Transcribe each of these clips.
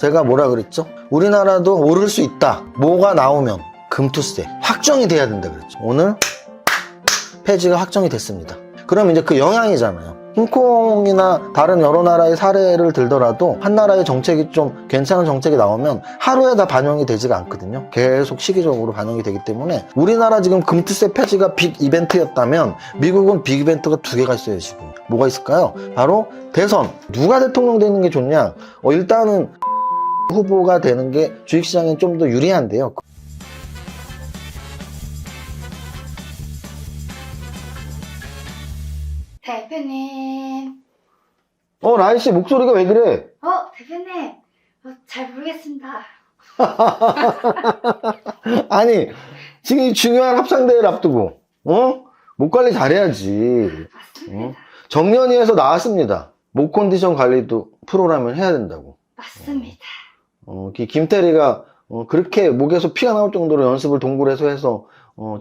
제가 뭐라 그랬죠? 우리나라도 오를 수 있다. 뭐가 나오면 금투세 확정이 돼야 된다 그랬죠. 오늘 폐지가 확정이 됐습니다. 그럼 이제 그 영향이잖아요. 홍콩이나 다른 여러 나라의 사례를 들더라도 한 나라의 정책이 좀 괜찮은 정책이 나오면 하루에 다 반영이 되지가 않거든요. 계속 시기적으로 반영이 되기 때문에 우리나라 지금 금투세 폐지가 빅 이벤트였다면 미국은 빅 이벤트가 두 개가 있어요. 지금 뭐가 있을까요? 바로 대선. 누가 대통령 되는 게 좋냐? 일단은 후보가 되는 게 주식시장에 좀 더 유리한데요. 대표님. 라이씨 목소리가 왜 그래? 대표님. 잘 모르겠습니다. 아니 지금 이 중요한 합창대회를 앞두고 목 관리 잘해야지. 맞습니다. 정년위에서 나왔습니다. 목 컨디션 관리도 프로라면 해야 된다고. 맞습니다. 김태리가 그렇게 목에서 피가 나올 정도로 연습을 동굴에서 해서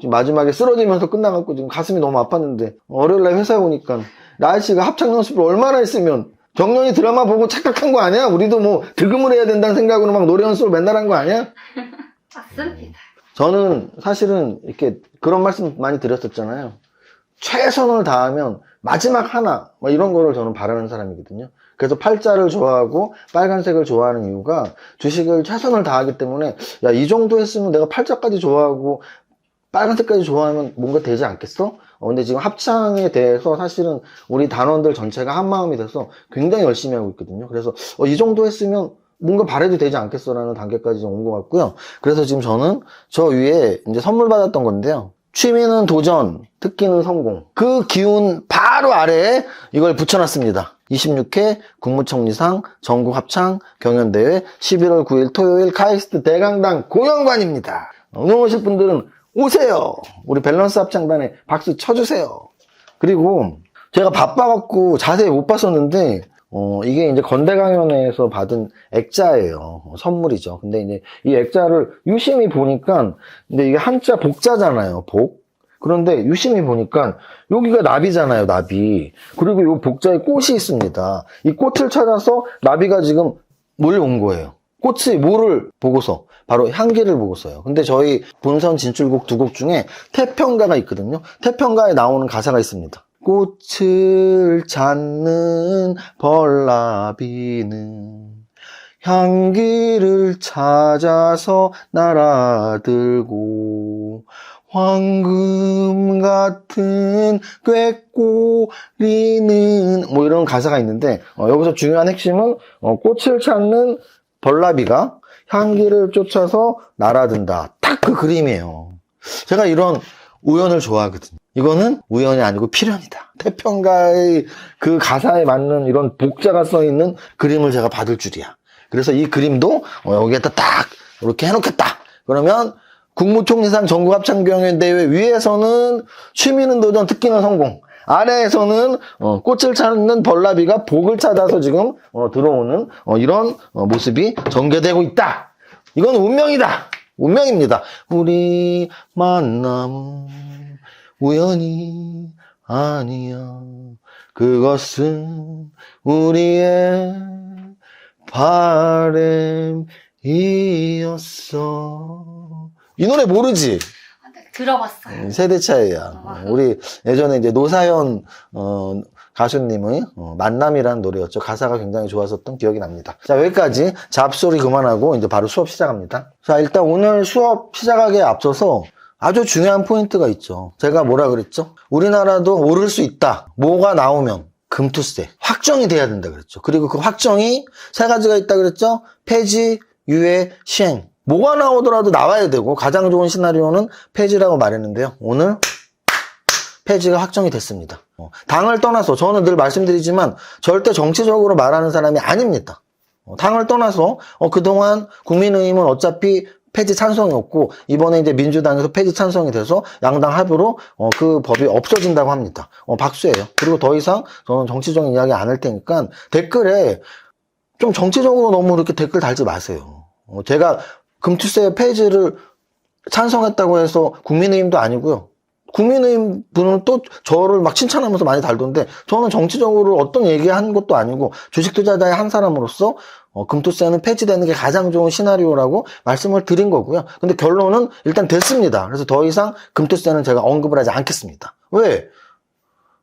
지금 마지막에 쓰러지면서 끝나갖고 지금 가슴이 너무 아팠는데 월요일날 회사에 오니까 라이씨가 합창 연습을 얼마나 했으면 정년이 드라마 보고 착각한 거 아니야? 우리도 뭐 득음을 해야 된다는 생각으로 막 노래 연습을 맨날 한 거 아니야? 맞습니다. 저는 사실은 이렇게 그런 말씀 많이 드렸었잖아요. 최선을 다하면 마지막 하나 뭐 이런 거를 저는 바라는 사람이거든요. 그래서 팔자를 좋아하고 빨간색을 좋아하는 이유가 주식을 최선을 다하기 때문에 야, 이 정도 했으면 내가 팔자까지 좋아하고 빨간색까지 좋아하면 뭔가 되지 않겠어? 근데 지금 합창에 대해서 사실은 우리 단원들 전체가 한 마음이 돼서 굉장히 열심히 하고 있거든요. 그래서 이 정도 했으면 뭔가 바래도 되지 않겠어라는 단계까지 온 것 같고요. 그래서 지금 저는 저 위에 이제 선물 받았던 건데요. 취미는 도전, 특기는 성공. 그 기운 바로 아래에 이걸 붙여놨습니다. 26회 국무총리상 전국 합창 경연대회 11월 9일 토요일 카이스트 대강당 공연관입니다. 오늘 오실 분들은 오세요. 우리 밸런스 합창단에 박수 쳐주세요. 그리고 제가 바빠갖고 자세히 못 봤었는데 이게 이제 건대강연회에서 받은 액자예요. 선물이죠. 근데 이제 이 액자를 유심히 보니까 근데 이게 한자 복자잖아요. 복. 그런데 유심히 보니까 여기가 나비잖아요. 나비. 그리고 이 복자에 꽃이 있습니다. 이 꽃을 찾아서 나비가 지금 몰려온 거예요. 꽃이 뭐를 보고서? 바로 향기를 보고서요. 근데 저희 본선 진출곡 두 곡 중에 태평가가 있거든요. 태평가에 나오는 가사가 있습니다. 꽃을 찾는 벌나비는 향기를 찾아서 날아들고 황금 같은 꾀꼬리는 뭐 이런 가사가 있는데 여기서 중요한 핵심은 꽃을 찾는 벌나비가 향기를 쫓아서 날아든다. 딱 그 그림이에요. 제가 이런 우연을 좋아하거든요. 이거는 우연이 아니고 필연이다. 태평가의 그 가사에 맞는 이런 복자가 써있는 그림을 제가 받을 줄이야. 그래서 이 그림도 여기에다 딱 이렇게 해놓겠다. 그러면 국무총리상 전국합창경연대회 위에서는 취미는 도전, 특기는 성공. 아래에서는 꽃을 찾는 벌나비가 복을 찾아서 지금 들어오는 이런 모습이 전개되고 있다. 이건 운명이다. 운명입니다. 우리 만남은 우연이 아니야. 그것은 우리의 바람이었어. 이 노래 모르지? 들어봤어요. 세대 차이야. 우리 예전에 이제 노사연 가수님의 만남이라는 노래였죠. 가사가 굉장히 좋았었던 기억이 납니다. 자, 여기까지 잡소리 그만하고 이제 바로 수업 시작합니다. 자, 일단 오늘 수업 시작하기에 앞서서 아주 중요한 포인트가 있죠. 제가 뭐라 그랬죠? 우리나라도 오를 수 있다. 뭐가 나오면 금투세 확정이 돼야 된다 그랬죠. 그리고 그 확정이 세 가지가 있다 그랬죠. 폐지, 유예, 시행. 뭐가 나오더라도 나와야 되고 가장 좋은 시나리오는 폐지라고 말했는데요. 오늘 폐지가 확정이 됐습니다. 당을 떠나서 저는 늘 말씀드리지만 절대 정치적으로 말하는 사람이 아닙니다. 당을 떠나서 그동안 국민의힘은 어차피 폐지 찬성이 없고 이번에 이제 민주당에서 폐지 찬성이 돼서 양당 합의로 그 법이 없어진다고 합니다. 박수예요. 그리고 더 이상 저는 정치적인 이야기 안 할 테니까 댓글에 좀 정치적으로 너무 이렇게 댓글 달지 마세요. 제가 금투세 폐지를 찬성했다고 해서 국민의힘도 아니고요. 국민의힘 분은 또 저를 막 칭찬하면서 많이 달던데 저는 정치적으로 어떤 얘기한 것도 아니고 주식 투자자의 한 사람으로서 금투세는 폐지되는 게 가장 좋은 시나리오라고 말씀을 드린 거고요. 근데 결론은 일단 됐습니다. 그래서 더 이상 금투세는 제가 언급을 하지 않겠습니다. 왜?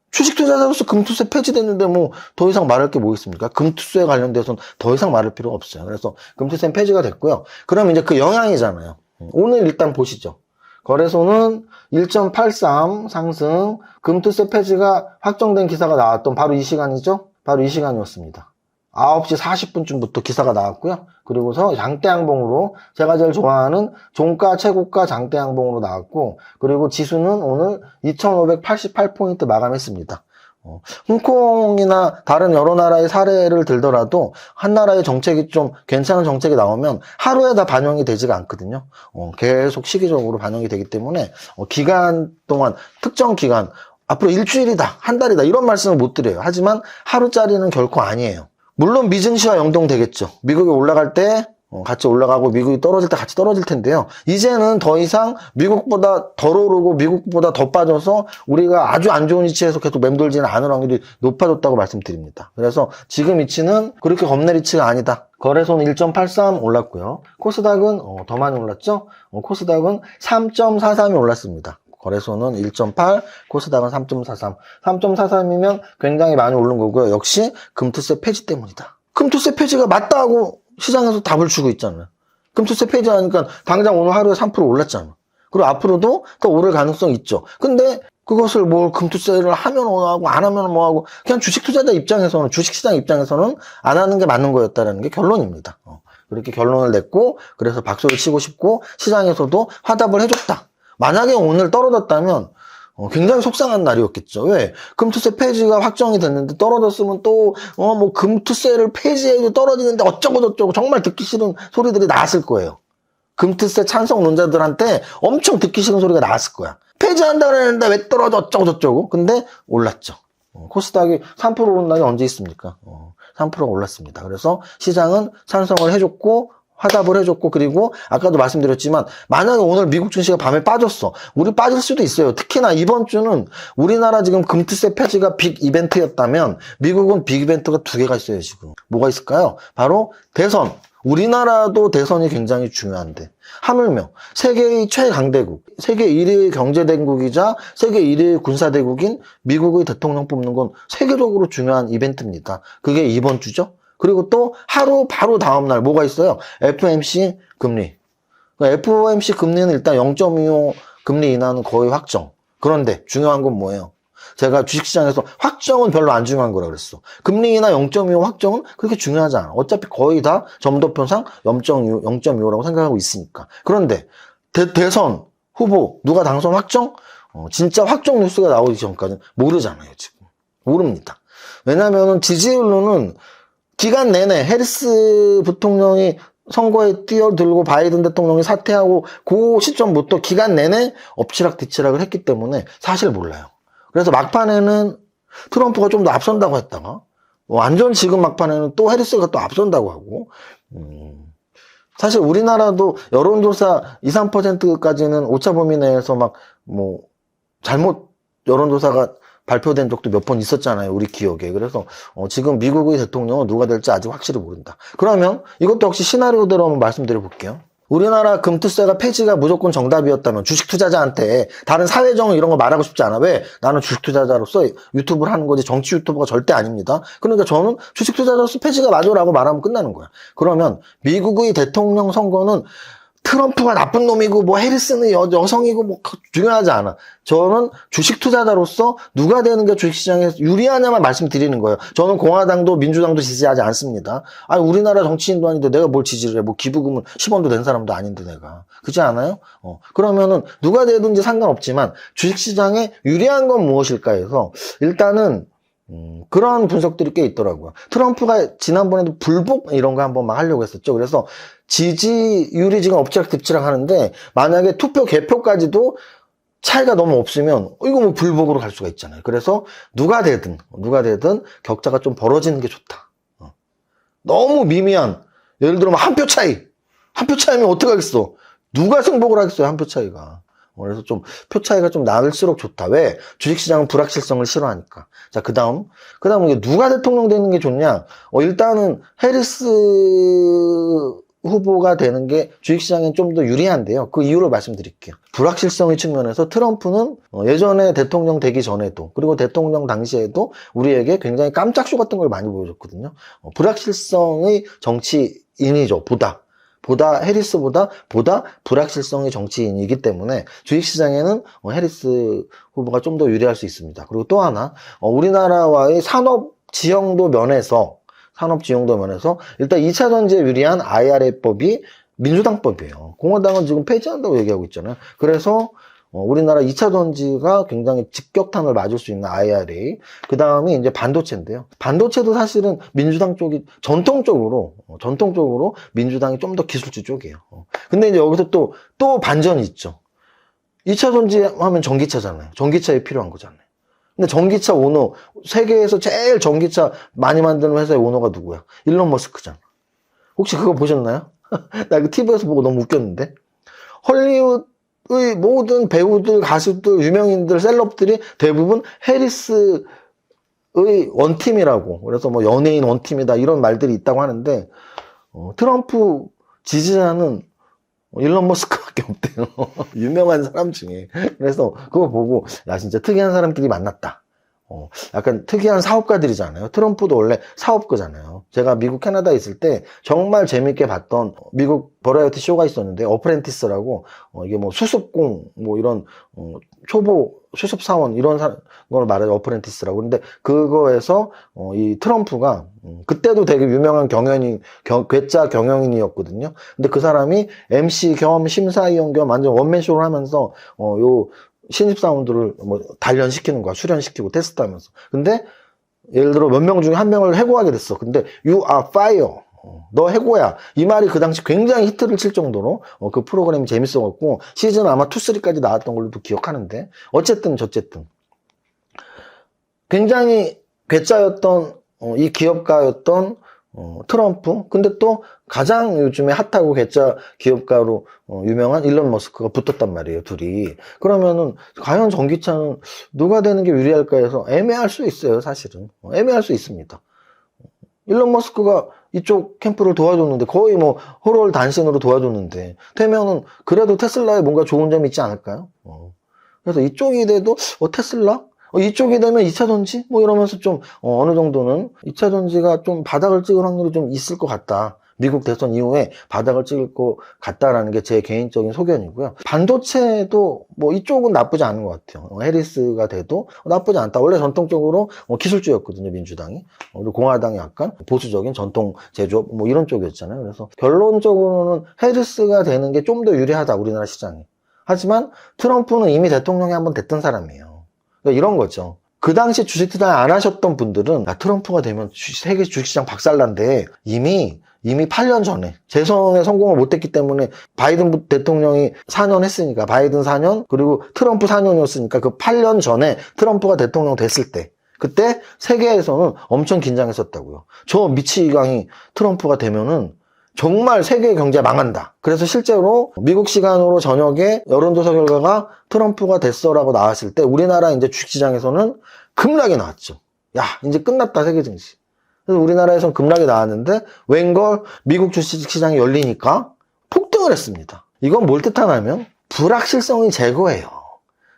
주식 투자자로서 금투세 폐지됐는데 뭐 더 이상 말할 게 뭐 있습니까? 금투세에 관련돼서는 더 이상 말할 필요가 없어요. 그래서 금투세는 폐지가 됐고요. 그럼 이제 그 영향이잖아요. 오늘 일단 보시죠. 거래소는 1.83 상승, 금투세 폐지가 확정된 기사가 나왔던 바로 이 시간이죠? 바로 이 시간이었습니다. 9시 40분쯤부터 기사가 나왔고요. 그리고서 장대양봉으로 제가 제일 좋아하는 종가, 최고가 장대양봉으로 나왔고, 그리고 지수는 오늘 2588포인트 마감했습니다. 홍콩이나 다른 여러 나라의 사례를 들더라도 한 나라의 정책이 좀 괜찮은 정책이 나오면 하루에 다 반영이 되지가 않거든요. 계속 시기적으로 반영이 되기 때문에 기간 동안, 특정 기간, 앞으로 일주일이다, 한 달이다 이런 말씀을 못 드려요. 하지만 하루짜리는 결코 아니에요. 물론 미증시와 연동되겠죠. 미국이 올라갈 때 같이 올라가고 미국이 떨어질 때 같이 떨어질 텐데요. 이제는 더 이상 미국보다 덜 오르고 미국보다 더 빠져서 우리가 아주 안 좋은 위치에서 계속 맴돌지는 않을 확률이 높아졌다고 말씀드립니다. 그래서 지금 위치는 그렇게 겁낼 위치가 아니다. 거래소는 1.83 올랐고요. 코스닥은 더 많이 올랐죠. 코스닥은 3.43이 올랐습니다. 거래소는 1.8, 코스닥은 3.43. 3.43이면 굉장히 많이 오른 거고요. 역시 금투세 폐지 때문이다. 금투세 폐지가 맞다 하고 시장에서 답을 주고 있잖아요. 금투세 폐지하니까 당장 오늘 하루에 3% 올랐잖아. 그리고 앞으로도 더 오를 가능성이 있죠. 근데 그것을 뭘 금투세를 하면 뭐하고 안 하면 뭐하고 그냥 주식 투자자 입장에서는, 주식시장 입장에서는 안 하는 게 맞는 거였다는 게 결론입니다. 그렇게 결론을 냈고 그래서 박수를 치고 싶고 시장에서도 화답을 해줬다. 만약에 오늘 떨어졌다면 굉장히 속상한 날이었겠죠. 왜? 금투세 폐지가 확정이 됐는데 떨어졌으면 또 뭐 금투세를 폐지해도 떨어지는데 어쩌고저쩌고 정말 듣기 싫은 소리들이 나왔을 거예요. 금투세 찬성론자들한테 엄청 듣기 싫은 소리가 나왔을 거야. 폐지한다고 했는데 왜 떨어져 어쩌고저쩌고. 근데 올랐죠. 코스닥이 3% 오른 날이 언제 있습니까? 3%가 올랐습니다. 그래서 시장은 찬성을 해줬고 화답을 해줬고, 그리고 아까도 말씀드렸지만 만약에 오늘 미국 증시가 밤에 빠졌어. 우리 빠질 수도 있어요. 특히나 이번 주는 우리나라 지금 금투세 폐지가 빅 이벤트였다면 미국은 빅 이벤트가 2개가 있어요. 지금 뭐가 있을까요? 바로 대선. 우리나라도 대선이 굉장히 중요한데 하물며 세계의 최강대국, 세계 1위 경제대국이자 세계 1위 군사대국인 미국의 대통령 뽑는 건 세계적으로 중요한 이벤트입니다. 그게 이번 주죠. 그리고 또 하루 바로 다음날 뭐가 있어요? FOMC 금리. FOMC 금리는 일단 0.25 금리 인하는 거의 확정. 그런데 중요한 건 뭐예요? 제가 주식시장에서 확정은 별로 안 중요한 거라 그랬어. 금리 인하 0.25 확정은 그렇게 중요하지 않아. 어차피 거의 다 점도표상 0.25라고 생각하고 있으니까. 그런데 대선 후보 누가 당선 확정? 진짜 확정 뉴스가 나오기 전까지는 모르잖아요. 지금 모릅니다. 왜냐하면 지지율로는 기간 내내 해리스 부통령이 선거에 뛰어들고 바이든 대통령이 사퇴하고 그 시점부터 기간 내내 엎치락뒤치락을 했기 때문에 사실 몰라요. 그래서 막판에는 트럼프가 좀 더 앞선다고 했다가 완전 지금 막판에는 또 해리스가 또 앞선다고 하고 사실 우리나라도 여론조사 2, 3%까지는 오차 범위 내에서 막 뭐 잘못 여론조사가 발표된 적도 몇 번 있었잖아요. 우리 기억에. 그래서 지금 미국의 대통령은 누가 될지 아직 확실히 모른다. 그러면 이것도 역시 시나리오대로 한번 말씀드려 볼게요. 우리나라 금투세가 폐지가 무조건 정답이었다면 주식 투자자한테 다른 사회정 이런 거 말하고 싶지 않아. 왜? 나는 주식 투자자로서 유튜브를 하는 거지 정치 유튜버가 절대 아닙니다. 그러니까 저는 주식 투자자로서 폐지가 맞아라고 말하면 끝나는 거야. 그러면 미국의 대통령 선거는 트럼프가 나쁜 놈이고 뭐 해리스는 여성이고 뭐 중요하지 않아. 저는 주식 투자자로서 누가 되는 게 주식시장에 유리하냐만 말씀드리는 거예요. 저는 공화당도 민주당도 지지하지 않습니다. 아니 우리나라 정치인도 아닌데 내가 뭘 지지를 해. 뭐 기부금은 10원도 낸 사람도 아닌데 내가. 그렇지 않아요? 그러면은 누가 되든지 상관없지만 주식시장에 유리한 건 무엇일까 해서 일단은 그런 분석들이 꽤 있더라고요. 트럼프가 지난번에도 불복 이런 거 한번 막 하려고 했었죠. 그래서 지지율이 지금 엎치락뒤치락 하는데 만약에 투표 개표까지도 차이가 너무 없으면 이거 뭐 불복으로 갈 수가 있잖아요. 그래서 누가 되든 격차가 좀 벌어지는 게 좋다. 너무 미미한 예를 들어 한 표 차이면 어떡하겠어. 누가 승복을 하겠어요. 한 표 차이가. 그래서 좀 표 차이가 좀 날수록 좋다. 왜? 주식시장은 불확실성을 싫어하니까. 자, 그 다음 이게 누가 대통령 되는 게 좋냐? 일단은 해리스 후보가 되는 게 주식시장에 좀 더 유리한데요. 그 이유를 말씀드릴게요. 불확실성의 측면에서 트럼프는 예전에 대통령 되기 전에도 그리고 대통령 당시에도 우리에게 굉장히 깜짝쇼 같은 걸 많이 보여줬거든요. 불확실성의 정치인이죠. 보다 해리스보다 불확실성의 정치인이기 때문에 주식시장에는 해리스 후보가 좀 더 유리할 수 있습니다. 그리고 또 하나 우리나라와의 산업 지형도 면에서 일단 2차전지에 유리한 IRA법이 민주당법이에요. 공화당은 지금 폐지한다고 얘기하고 있잖아요. 그래서 우리나라 2차전지가 굉장히 직격탄을 맞을 수 있는 IRA. 그 다음이 이제 반도체인데요. 반도체도 사실은 민주당 쪽이 전통적으로 민주당이 좀 더 기술주 쪽이에요. 근데 이제 여기서 또 반전이 있죠. 2차전지 하면 전기차잖아요. 전기차에 필요한 거잖아요. 근데 전기차 오너, 세계에서 제일 전기차 많이 만드는 회사의 오너가 누구야? 일론 머스크잖아. 혹시 그거 보셨나요? 나 이거 TV에서 보고 너무 웃겼는데. 헐리우드의 모든 배우들, 가수들, 유명인들, 셀럽들이 대부분 해리스의 원팀이라고. 그래서 뭐 연예인 원팀이다 이런 말들이 있다고 하는데, 트럼프 지지자는 일론 머스크밖에 없대요. 유명한 사람 중에. 그래서 그거 보고 야 진짜 특이한 사람끼리 만났다. 약간 특이한 사업가들이잖아요. 트럼프도 원래 사업가잖아요. 제가 미국 캐나다에 있을 때 정말 재밌게 봤던 미국 버라이어티 쇼가 있었는데 어프렌티스라고 이게 뭐 수습공 뭐 이런 초보 수습사원 이런 걸 말해요. 어프렌티스라고. 근데 그거에서 이 트럼프가 그때도 되게 유명한 괴짜 경영인이었거든요. 근데 그 사람이 MC 겸 심사위원 겸 완전 원맨쇼를 하면서 요 신입사원들을 뭐 단련시키는 거야. 수련시키고 테스트하면서. 근데 예를 들어 몇 명 중에 한 명을 해고하게 됐어. 근데 you are fire. 너 해고야. 이 말이 그 당시 굉장히 히트를 칠 정도로 그 프로그램이 재밌어갖고 시즌 아마 2, 3까지 나왔던 걸로도 기억하는데 어쨌든 저쨌든 굉장히 괴짜였던 이 기업가였던 트럼프. 근데 또 가장 요즘에 핫하고 괴짜 기업가로 유명한 일론 머스크가 붙었단 말이에요, 둘이. 그러면은 과연 전기차는 누가 되는 게 유리할까 해서 애매할 수 있어요, 사실은. 애매할 수 있습니다. 일론 머스크가 이쪽 캠프를 도와줬는데 거의 뭐 호롤 단신으로 도와줬는데 되면은 그래도 테슬라에 뭔가 좋은 점이 있지 않을까요? 그래서 이쪽이 돼도 테슬라? 이쪽이 되면 2차전지? 뭐 이러면서 좀 어느 정도는 2차전지가 좀 바닥을 찍을 확률이 좀 있을 것 같다. 미국 대선 이후에 바닥을 찍을 것 같다라는 게 제 개인적인 소견이고요. 반도체도 뭐 이쪽은 나쁘지 않은 것 같아요. 해리스가 돼도 나쁘지 않다. 원래 전통적으로 기술주였거든요, 민주당이. 그리고 공화당이 약간 보수적인 전통 제조업 뭐 이런 쪽이었잖아요. 그래서 결론적으로는 해리스가 되는 게 좀 더 유리하다, 우리나라 시장이. 하지만 트럼프는 이미 대통령이 한번 됐던 사람이에요. 그러니까 이런 거죠. 그 당시 주식 투자 안 하셨던 분들은 트럼프가 되면 세계 주식시장 박살난데 이미 8년 전에 재선에 성공을 못했기 때문에 바이든 대통령이 4년 했으니까 바이든 4년 그리고 트럼프 4년이었으니까 그 8년 전에 트럼프가 대통령 됐을 때 그때 세계에서는 엄청 긴장했었다고요. 저 미치광이 트럼프가 되면은 정말 세계 경제 망한다. 그래서 실제로 미국 시간으로 저녁에 여론조사 결과가 트럼프가 됐어라고 나왔을 때 우리나라 이제 주식시장에서는 급락이 나왔죠. 야, 이제 끝났다, 세계 증시. 그래서 우리나라에서는 급락이 나왔는데 웬걸 미국 주식시장이 열리니까 폭등을 했습니다. 이건 뭘 뜻하냐면 불확실성이 제거예요.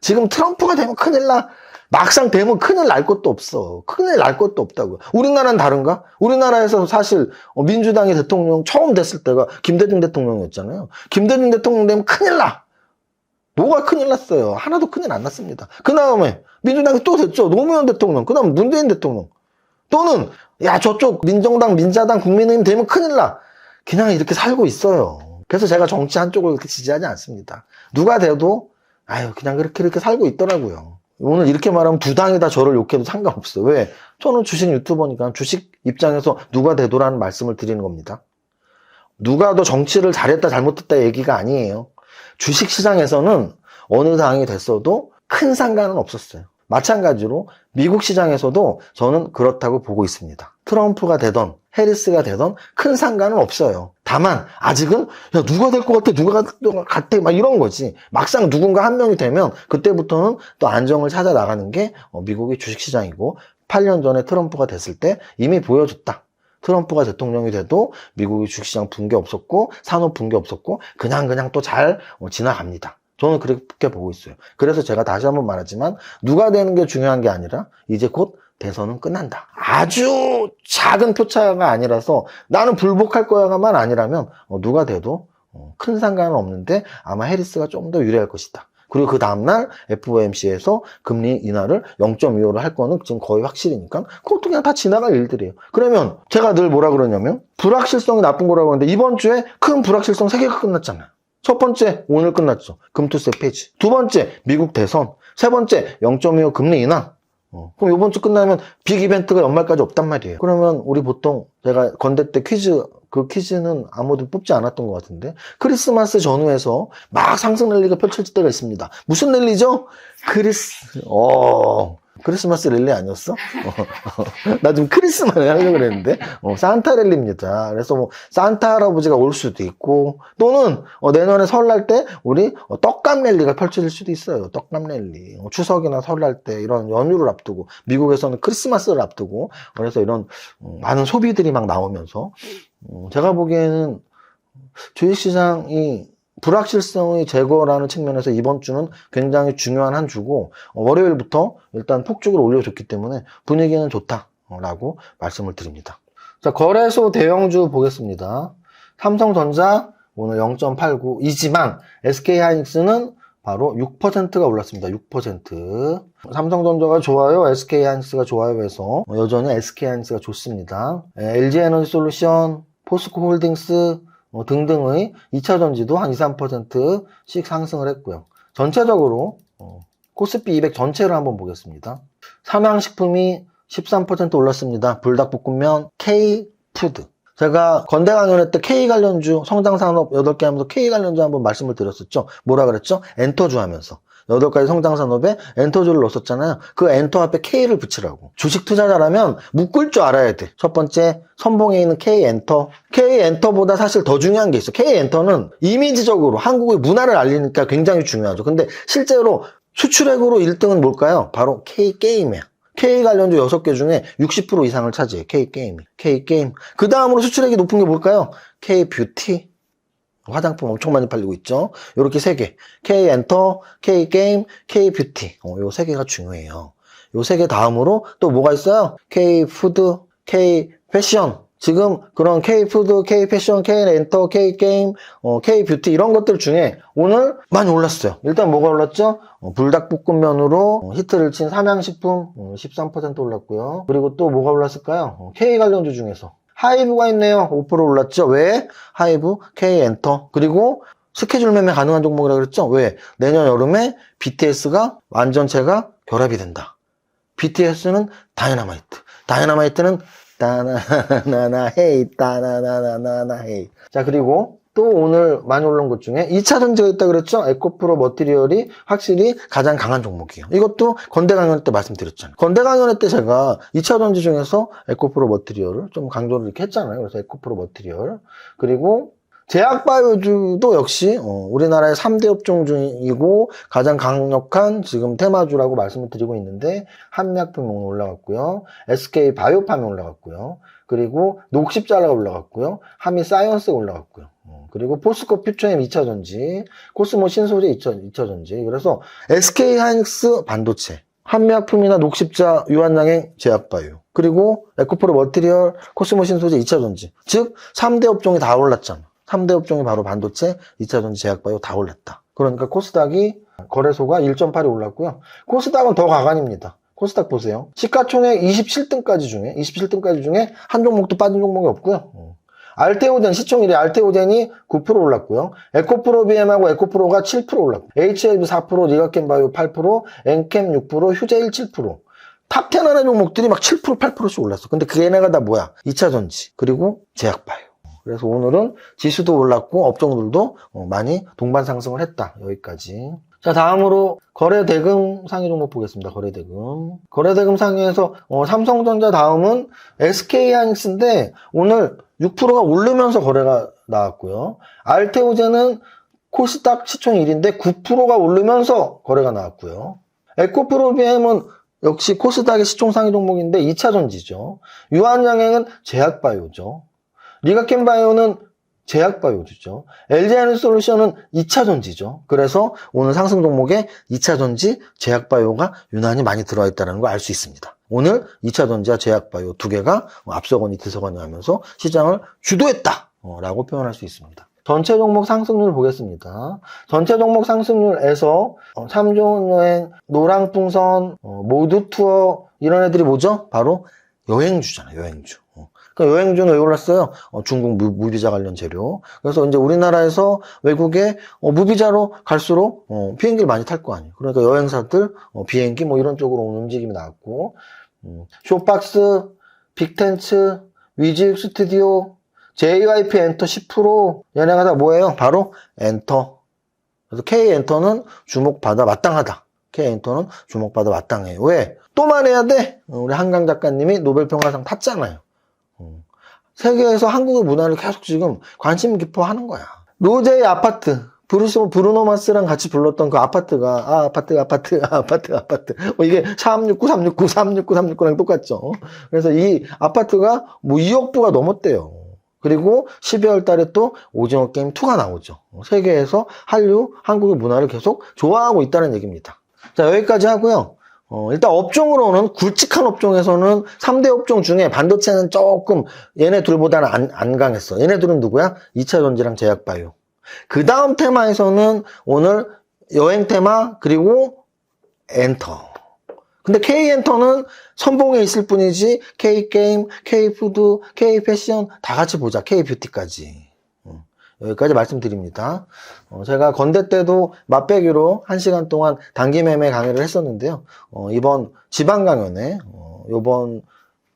지금 트럼프가 되면 큰일 나. 막상 되면 큰일 날 것도 없어. 큰일 날 것도 없다고요. 우리나라는 다른가? 우리나라에서 사실 민주당이 대통령 처음 됐을 때가 김대중 대통령이었잖아요. 김대중 대통령 되면 큰일 나. 뭐가 큰일 났어요? 하나도 큰일 안 났습니다. 그 다음에 민주당이 또 됐죠. 노무현 대통령. 그 다음 문재인 대통령. 또는 야 저쪽 민정당, 민자당, 국민의힘 되면 큰일 나. 그냥 이렇게 살고 있어요. 그래서 제가 정치 한쪽을 그렇게 지지하지 않습니다. 누가 돼도 아유 그냥 그렇게 살고 있더라고요. 오늘 이렇게 말하면 두 당이 다 저를 욕해도 상관없어요. 왜? 저는 주식 유튜버니까 주식 입장에서 누가 되도라는 말씀을 드리는 겁니다. 누가 더 정치를 잘했다 잘못했다 얘기가 아니에요. 주식 시장에서는 어느 당이 됐어도 큰 상관은 없었어요. 마찬가지로 미국 시장에서도 저는 그렇다고 보고 있습니다. 트럼프가 되던 해리스가 되던 큰 상관은 없어요. 다만 아직은 야 누가 될 것 같아 누가 될 것 같아 막 이런 거지. 막상 누군가 한 명이 되면 그때부터는 또 안정을 찾아 나가는 게 미국의 주식시장이고 8년 전에 트럼프가 됐을 때 이미 보여줬다. 트럼프가 대통령이 돼도 미국의 주식시장 붕괴 없었고 산업 붕괴 없었고 그냥 또 잘 지나갑니다. 저는 그렇게 보고 있어요. 그래서 제가 다시 한번 말하지만 누가 되는 게 중요한 게 아니라 이제 곧 대선은 끝난다. 아주 작은 표차가 아니라서 나는 불복할 거야가만 아니라면 누가 돼도 큰 상관은 없는데 아마 해리스가 좀 더 유리할 것이다. 그리고 그 다음날 FOMC에서 금리 인하를 0.25로 할 거는 지금 거의 확실이니까 그것도 그냥 다 지나갈 일들이에요. 그러면 제가 늘 뭐라 그러냐면 불확실성이 나쁜 거라고 하는데 이번 주에 큰 불확실성 3개가 끝났잖아요. 첫 번째 오늘 끝났죠. 금투세 폐지. 두 번째 미국 대선. 세 번째 0.25 금리 인하. 그럼 이번 주 끝나면 빅 이벤트가 연말까지 없단 말이에요. 그러면 우리 보통 제가 건대 때 그 퀴즈는 아무도 뽑지 않았던 것 같은데 크리스마스 전후에서 막 상승 랠리가 펼쳐질 때가 있습니다. 무슨 랠리죠? 크리스마스 랠리 아니었어? 나 좀 크리스마스 하려고 그랬는데 산타 랠리입니다. 그래서 뭐 산타 할아버지가 올 수도 있고 또는 내년에 설날 때 우리 떡값 랠리가 펼쳐질 수도 있어요. 떡값 랠리. 추석이나 설날 때 이런 연휴를 앞두고 미국에서는 크리스마스를 앞두고 그래서 이런 많은 소비들이 막 나오면서 제가 보기에는 주식시장이 불확실성의 제거라는 측면에서 이번 주는 굉장히 중요한 한 주고 월요일부터 일단 폭죽을 올려줬기 때문에 분위기는 좋다라고 말씀을 드립니다. 자, 거래소 대형주 보겠습니다. 삼성전자 오늘 0.89이지만 SK하이닉스는 바로 6%가 올랐습니다. 6%. 삼성전자가 좋아요, SK하이닉스가 좋아요 해서 여전히 SK하이닉스가 좋습니다. LG에너지솔루션, 포스코홀딩스 등등의 2차전지도 한 2, 3%씩 상승을 했고요. 전체적으로 코스피 200 전체를 한번 보겠습니다. 삼양식품이 13% 올랐습니다. 불닭볶음면, K푸드. 제가 건대 강연회 때 K 관련주, 성장산업 8개 하면서 K 관련주 한번 말씀을 드렸었죠. 뭐라 그랬죠? 엔터주 하면서. 8가지 성장산업에 엔터주를 넣었었잖아요. 그 엔터 앞에 K를 붙이라고. 주식 투자자라면 묶을 줄 알아야 돼. 첫 번째, 선봉에 있는 K 엔터. K 엔터보다 사실 더 중요한 게 있어. K 엔터는 이미지적으로 한국의 문화를 알리니까 굉장히 중요하죠. 근데 실제로 수출액으로 1등은 뭘까요? 바로 K 게임이야. K 관련주 6개 중에 60% 이상을 차지해. K 게임이. K 게임. 그 다음으로 수출액이 높은 게 뭘까요? K 뷰티. 화장품 엄청 많이 팔리고 있죠. 요렇게 3개. K 엔터, K 게임, K 뷰티. 요 3개가 중요해요. 요 3개 다음으로 또 뭐가 있어요? K 푸드, K 패션. 지금 그런 K 푸드, K 패션, K 엔터, K 게임, K 뷰티 이런 것들 중에 오늘 많이 올랐어요. 일단 뭐가 올랐죠? 불닭볶음면으로 히트를 친 삼양식품 13% 올랐고요. 그리고 또 뭐가 올랐을까요? K 관련주 중에서 하이브가 있네요. 5% 올랐죠. 왜? 하이브, K 엔터. 그리고 스케줄 매매 가능한 종목이라고 그랬죠. 왜? 내년 여름에 BTS가 완전체가 결합이 된다. BTS는 다이너마이트. 다이너마이트는 따나나나 헤이 따나나나나 헤이. 자, 그리고 또 오늘 많이 올라온 것 중에 2차 전지가 있다 그랬죠? 에코프로 머티리얼이 확실히 가장 강한 종목이에요. 이것도 건대 강연 때 말씀드렸잖아요. 건대 강연 때 제가 2차 전지 중에서 에코프로 머티리얼을 좀 강조를 이렇게 했잖아요. 그래서 에코프로 머티리얼. 그리고 제약바이오주도 역시 우리나라의 3대 업종 중이고 가장 강력한 지금 테마주라고 말씀을 드리고 있는데 한미약품이 올라갔고요. SK바이오팜이 올라갔고요. 그리고 녹십자라가 올라갔고요. 한미사이언스가 올라갔고요. 그리고 포스코 퓨처엠 2차전지, 코스모 신소재 2차전지. 그래서 SK하이닉스 반도체, 한미약품이나 녹십자, 유한양행 제약바이오. 그리고 에코프로 머티리얼, 코스모 신소재 2차전지. 즉 3대 업종이 다 올랐잖아. 3대 업종이 바로 반도체, 2차전지, 제약바이오 다 올랐다. 그러니까 코스닥이 거래소가 1.8이 올랐고요. 코스닥은 더 가관입니다. 코스닥 보세요. 시가총액 27등까지 중에 한 종목도 빠진 종목이 없고요. 알테오젠 시총 1위 알테오젠이 9% 올랐고요. 에코프로 BM하고 에코프로가 7% 올랐고 HLB 4%, 리가캠바이오 8%, 엔캠 6%, 휴제일 7%. 탑10 안에 종목들이 막 7%, 8%씩 올랐어. 근데 그 얘네가 다 뭐야? 2차전지 그리고 제약바이오. 그래서 오늘은 지수도 올랐고 업종들도 많이 동반 상승을 했다. 여기까지. 자, 다음으로 거래대금 상위 종목 보겠습니다. 거래대금. 거래대금 상위에서 삼성전자 다음은 SK하이닉스인데 오늘 6%가 오르면서 거래가 나왔고요. 알테오제는 코스닥 시총 1위인데 9%가 오르면서 거래가 나왔고요. 에코프로비엠은 역시 코스닥의 시총 상위 종목인데 2차 전지죠. 유한양행은 제약바이오죠. 리가켄바이오는 제약바이오죠. LG에너지솔루션은 2차 전지죠. 그래서 오늘 상승 종목에 2차 전지, 제약바이오가 유난히 많이 들어와 있다는 걸 알 수 있습니다. 오늘 2차 전지와 제약바이오 두 개가 앞서거니 뒤서거니 하면서 시장을 주도했다라고 표현할 수 있습니다. 전체 종목 상승률 보겠습니다. 전체 종목 상승률에서 참 좋은 여행, 노랑풍선, 모두 투어 이런 애들이 뭐죠? 바로 여행주잖아요. 여행주. 그러니까 여행주는 왜 올랐어요? 중국 무비자 관련 재료. 그래서 이제 우리나라에서 외국에 무비자로 갈수록 비행기를 많이 탈 거 아니에요. 그러니까 여행사들 비행기 뭐 이런 쪽으로 오는 움직임이 나왔고, 쇼박스, 빅텐츠, 위즈익 스튜디오, JYP 엔터 10% 얘네가 다 뭐예요? 바로 엔터. 그래서 K엔터는 주목받아 마땅하다. K엔터는 주목받아 마땅해요. 왜? 또 말해야 돼? 우리 한강 작가님이 노벨평화상 탔잖아요. 세계에서 한국의 문화를 계속 지금 관심 깊어 하는 거야. 로제의 아파트. 브루노 마스랑 같이 불렀던 그 아파트가, 아파트. 이게 369랑 똑같죠. 그래서 이 아파트가 뭐 2억 부가 넘었대요. 그리고 12월 달에 또 오징어 게임 2가 나오죠. 세계에서 한국의 문화를 계속 좋아하고 있다는 얘기입니다. 자, 여기까지 하고요. 일단 업종으로는 굵직한 업종에서는 3대 업종 중에 반도체는 조금 얘네 둘보다는 안 강했어. 얘네들은 누구야? 2차 전지랑 제약바이오. 그 다음 테마에서는 오늘 여행 테마 그리고 엔터. 근데 K엔터는 선봉에 있을 뿐이지 K게임, K푸드, K패션 다 같이 보자. K뷰티까지. 여기까지 말씀드립니다. 제가 건대 때도 맛배기로 1시간 동안 단기 매매 강의를 했었는데요. 이번 지방 강연에 이번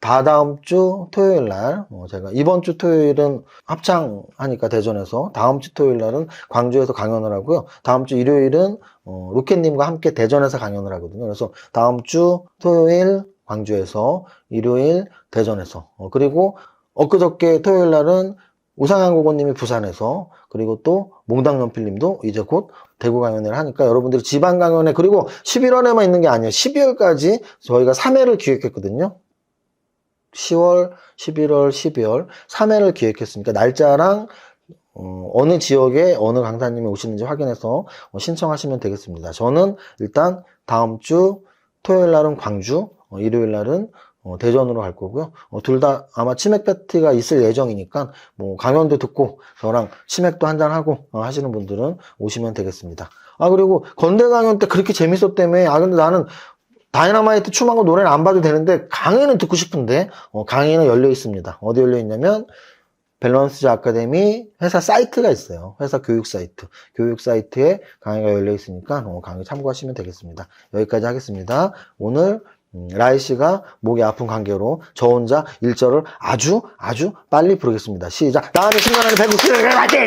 다다음 주 토요일 날 제가 이번 주 토요일은 합창하니까 대전에서 다음 주 토요일 날은 광주에서 강연을 하고요. 다음 주 일요일은 로켓님과 함께 대전에서 강연을 하거든요. 그래서 다음 주 토요일 광주에서 일요일 대전에서 그리고 엊그저께 토요일 날은 우상향고고님이 부산에서 그리고 또 몽당연필님도 이제 곧 대구 강연을 하니까 여러분들이 지방 강연에 그리고 11월에만 있는 게 아니에요. 12월까지 저희가 3회를 기획했거든요. 10월, 11월, 12월 3회를 기획했으니까 날짜랑 어느 지역에 어느 강사님이 오시는지 확인해서 신청하시면 되겠습니다. 저는 일단 다음 주 토요일 날은 광주, 일요일 날은 대전으로 갈 거고요. 둘 다 아마 치맥 파티가 있을 예정이니까 뭐 강연도 듣고 저랑 치맥도 한잔 하고 하시는 분들은 오시면 되겠습니다. 그리고 건대 강연 때 그렇게 재밌었다며. 근데 나는 다이너마이트 춤하고 노래는 안 봐도 되는데 강의는 듣고 싶은데 강의는 열려 있습니다. 어디 열려 있냐면 밸런스즈 아카데미 회사 사이트가 있어요. 회사 교육 사이트. 교육 사이트에 강의가 열려 있으니까 강의 참고하시면 되겠습니다. 여기까지 하겠습니다. 오늘 라이 씨가 목이 아픈 관계로 저 혼자 1절을 아주 빨리 부르겠습니다. 시작. 나는 10년 안에 190kg 화이팅!